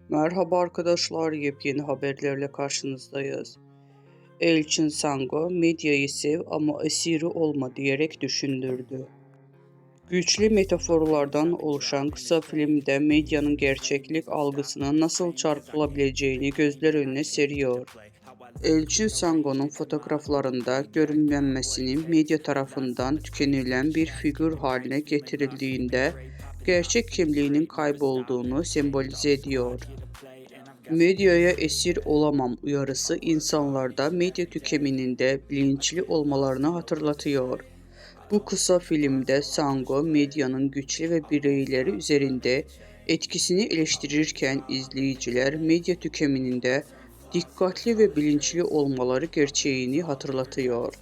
Merhaba arkadaşlar, yepyeni haberlerle karşınızdayız. Elçin Sango, medyayı sev ama esiri olma diyerek düşündürdü. Güçlü metaforlardan oluşan kısa filmde medyanın gerçeklik algısına nasıl çarpılabileceğini gözler önüne seriyor. Elçin Sango'nun fotoğraflarında görünmemesinin medya tarafından tükenilen bir figür haline getirildiğinde gerçek kimliğinin kaybolduğunu sembolize ediyor. Medyaya esir olamam uyarısı insanlarda medya tüketiminde bilinçli olmalarını hatırlatıyor. Bu kısa filmde Sango medyanın güçlü ve bireyleri üzerinde etkisini eleştirirken izleyiciler medya tüketiminde dikkatli ve bilinçli olmaları gerçeğini hatırlatıyor.